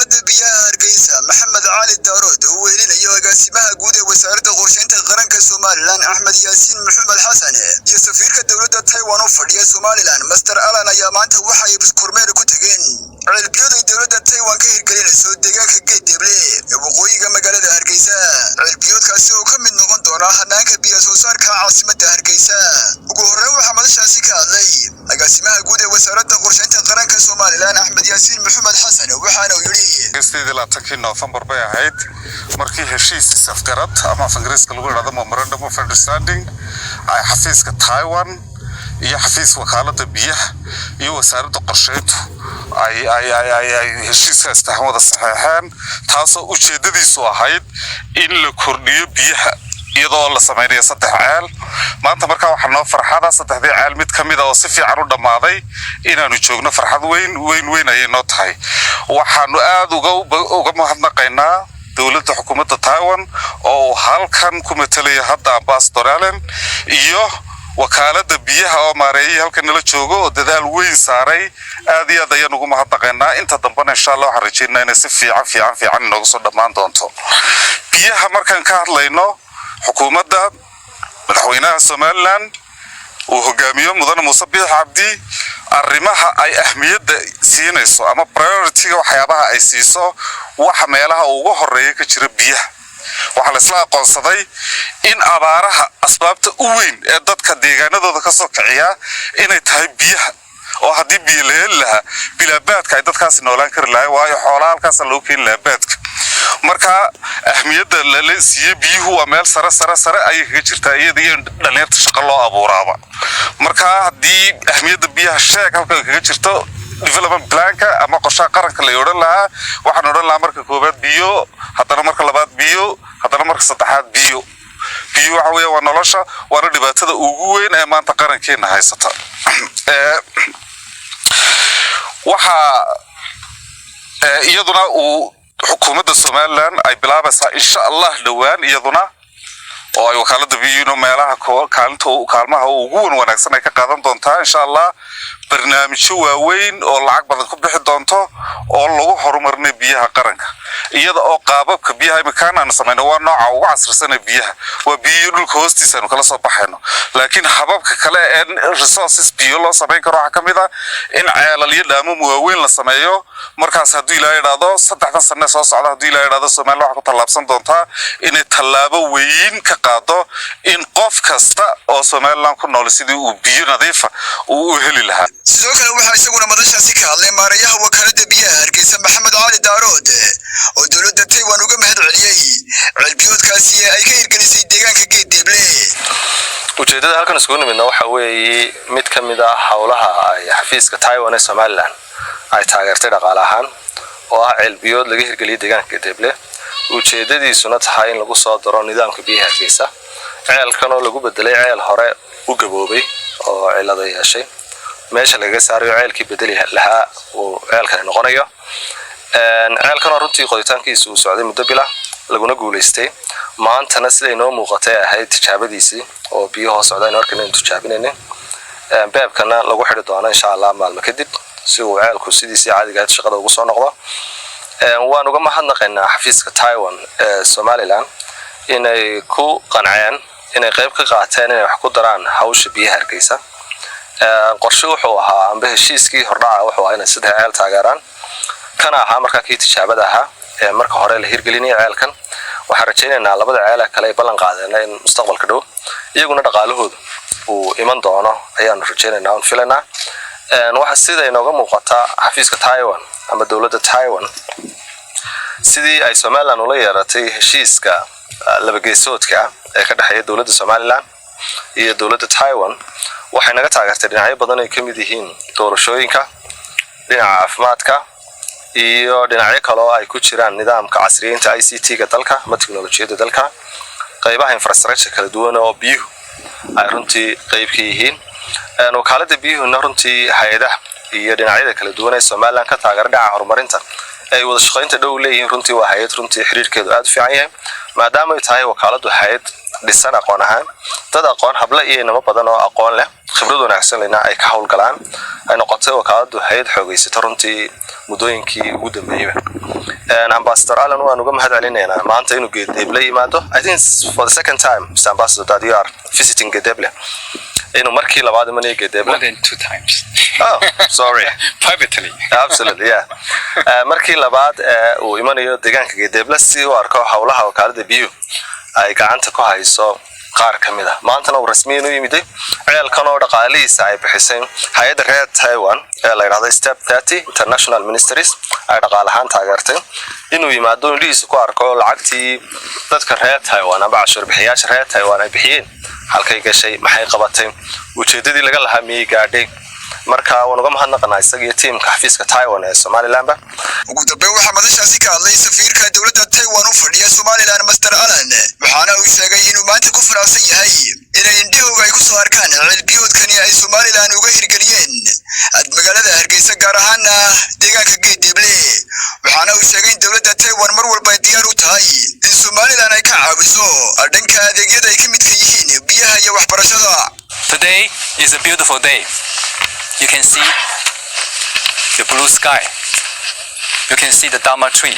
wakaalada biyaha Hargeysa Maxamed Cali Daarood oo weerinayo agaasimaha guud ee wasaaradda qorsheynta qaranka Soomaaliland Axmed Yaasiin Maxamed Xasan iyo safiirka dawladda Taiwan oo fadhiya Soomaaliland Master Alan ayaa maanta waxay kormeer ku tageen cilbiyada dawladda Taiwan ka hirgelinayso deegaanka Geedeble ee waqooyiga magaalada Hargeysa. Cilbiyadkaasi oo ka mid noqon doona hanaanka biyaha soo saarka caasimadda Hargeysa. Ugu horreyn waxaa madashaasi ka hadlay agaasimaha guud ee wasaaradda qorsheynta qaranka Soomaaliland Axmed Yaasiin Maxamed Xasan waxaana uu yiri November bay ahayd markii heshiis isafgarad ama Ingiriiska lagu yiraahdo Memorandum of Understanding ay xafiiska Taiwan iyo xafiiska wakaalada biyaha iyo wasaaradda qorsheyntu ay heshiiskaas wada saxeexeen, taasoo ujeedadiisu ahayd in la kordhiyo biyaha iyadoo la sameeyo 3 ceel. maanta markaa waxaa noo farxada 3 ceel mid kamid ah oo si fiican u dhamaaday inaanu joogno. farxad weyn ayay noo tahay. waxaanu aad uga mahadnaqaynaa dawladda xukuumadda Taiwan oo halkan ku metelaya hadda Ambassador Allen iyo wakaalada biyaha oo maareeyay halkan nala joogo oo dadaal weyn saaray. aad iyo aad ayaan ugu mahadnaqaynaa. inta dambana insha Allah waxaan rajaynaynaa inay si fiican inoogu soo dhamaan doonto. biyaha markaan ka hadlayno xukuumadda madaxweynaha Soomaaliland uu hogaamiyo mudane Muuse Biixi Cabdi arrimaha ay ahmiyadda siinayso ama priority waxyaabaha ay siiso waxa meelaha ugu horeeya ka jira biyaha. waxa la isla aqoonsaday in abaaraha asbaabta u weyn ee dadka deegaanadooda ka soo kiciya inay tahay biyaha, oo haddii biyo la heli lahaa bilaabaadka ay dadkaasi noolaan kari lahaayeen, waayo xoolaha halkaas loo keeni lahaa baadka. marka ahmiyadda la siiyay biyuhu waa meel sare ay kaga jirtaa iyada iyo dhalinyarta shaqo loo abuuraaba. marka haddii ahmiyadda biyaha sheeg halka kaga jirto development planka ama qorshaha qaranka la yoodan lahaa, waxaan odhan lahaa marka koobaad biyo, haddana marka labaad biyo, haddana marka saddexaad biyo. biyo waxa weeye waa nolosha, waana dhibaatada ugu weyn ee maanta qarankeena haysata. waxa iyaduna uu xukuumadda Soomaaliland ay bilaabaysaa insha Allah dhawaan iyaduna oo ay wakaalada biyuhu meelaha kaalmaha ugu wanaagsan ay ka qaadan doontaa insha Allah barnaamijyo waaweyn oo lacag badan ku bixi doonto oo lagu horumarinayo biyaha qaranka, iyada oo qaababka biyaha imikaana sameeyno waa nooca ugu casrisan ee biyaha. waa biyo dhulka hoostiisa kala soo baxayno, laakiin hababka kale ee resources biyo loo sameyn karo waxa kamid ah in ceelal iyo dhaamo waaweyn la sameeyo. markaas haddii Ilaahay yiraahdo 3 sano soo socda haddii Ilaahay yiraahdo Soomaaliland waxa ku tallaabsan doontaa inay tallaabo weyn ka qaado in qof kasta oo Soomaaliland ku nool sidii uu biyo nadiif ah uu heli lahaa. sidoo kale waxaa isaguna madashaasi ka hadlay maareeyaha wakaalada biyaha Hargeysa Maxamed Cali Daarood oo dawladda Taiwan uga mahadceliyay cilbiyadkaasi ay ka hirgelisay deegaanka Geedeble. ujeedada halkan isku nimidna waxa weeye mid kamid ah hawlaha ay xafiiska Taiwan ee Soomaaliland ay taageertay dhaqaale ahaan oo ah cilbiyad laga hirgeliyay deegaanka Geedeble. ujeedadiisuna tahay in lagu soo daro nidaamka biyaha Hargeysa. ceelkan oo lagu bedelay ceel hore u gaboobay oo cilada yeeshay, meesha laga saaray ceelkii bedeli lahaa oo ceelkan noqonayo. ceelkan oo runtii qoditaankiisu socday muddo bila laguna guuleystay. maantana sida inoo muuqatay ahayd tijaabadiisii oo biyo hoos socdaan markaan tijaabinayna. baabkana lagu xidhi doono insha Allah maalmo kadib si uu ceelku sidiisii caadiga ah shaqada ugu soo noqdo. waan uga mahadnaqaynaa xafiiska Taiwan ee Soomaaliland inay ku qanceen inay qayb ka qaateen inay wax ku daraan hawsha biyaha Hargeysa. qorshe wuxuu ahaa amba heshiiskii hordhaca wuxuu ahaa inay 3 ceel taageeraan kana ahaa markaa kii tijaabada ahaa ee marka hore la hirgelinay ceelkan. waxaan rajaynaynaa 2 ceel kale ay ballan qaadeen in mustaqbalka dhow iyaguna dhaqaalahooda uu iman doono ayaan rajaynaynaa oo filaynaa. waxa sida inooga muuqata xafiiska Taiwan ama dawladda Taiwan sidii ay Soomaaliland ula yeeratay heshiiska laba geesoodka ee ka dhaxeeya dawladda Soomaaliland iyo dawladda Taiwan waxay naga taageertay dhinacyo badan ay kamid yihiin doorashooyinka, dhinaca caafimaadka iyo dhinacyo kale oo ay ku jiraan nidaamka casriyeynta ICT-ga dalka ama tiknoolajiyadda dalka, qaybaha infrastructure kala duwan oo biyuhu ay runtii qayb ka yihiin. wakaalada biyuhuna runtii hay'adaha iyo dhinacyada kala duwan ee Soomaaliland ka taageera dhinaca horumarinta ay wada shaqaynta dhow leeyihiin runtii waa hay'ad runtii xiriirkeedu aad u fiican yahay maadaama ay tahay wakaaladu hay'ad dhisan aqoon ahaan dad aqoon habla iyo inamo badan oo aqoon leh khibrad wanaagsan lehna ay ka howlgalaan ay noqotay wakaaladu hay'ad xoogaysata runtii muddooyinkii ugu dambeeyay Ambassador Alan waan uga mahad celinaynaa maanta inuu Geedeble yimaado. I think for the second time Mr. Ambassador that you are visiting Geedeble. Inuu markii labaad imanay Geedeble. More than 2 times. Oh, sorry. Privately. Absolutely, yeah. Markii labaad uu imanayo deegaanka Geedeble si uu arko hawlaha wakaalada biyo ay gacanta ku hayso qaar kamid ah. Maantana uu rasmiyan u yimiday ceelkan oo dhaqaalihiisa ay bixisay hay'adda reer Taiwan ee la yiraahdo Step 30 International Ministries ay dhaqaale ahaan taageertay inuu yimaado indhihiisa ku arko lacagtii dadka reer Taiwan ama cashuur bixiyaasha reer Taiwan ay bixiyeen halkay gashay maxay qabatay ujeedadii laga lahaa miyay gaadhay marka waan uga mahadnaqaynaa isaga iyo tiimka xafiiska Taiwan ee Somaliland. ugu dambeyn waxaa madashaasi ka hadlay safiirka dowladda Taiwan u fadhiya Somaliland Mr. Alan waxaana uu sheegay inuu maanta ku faraxsan yahay inay indhahooda ay ku soo arkaan cilbiyoodkani ay Somaliland uga hirgeliyeen magaalada Hargeysa gaar ahaan deegaanka Geedeble waxaana uu sheegay in dowladda Taiwan mar walba ay diyaar u tahay in Somaliland ay ka caawiso dhanka adeegyada ay ka midka yihiin biyaha iyo waxbarashada. Today is a beautiful day. You can see the blue sky. You can see the Dharma tree.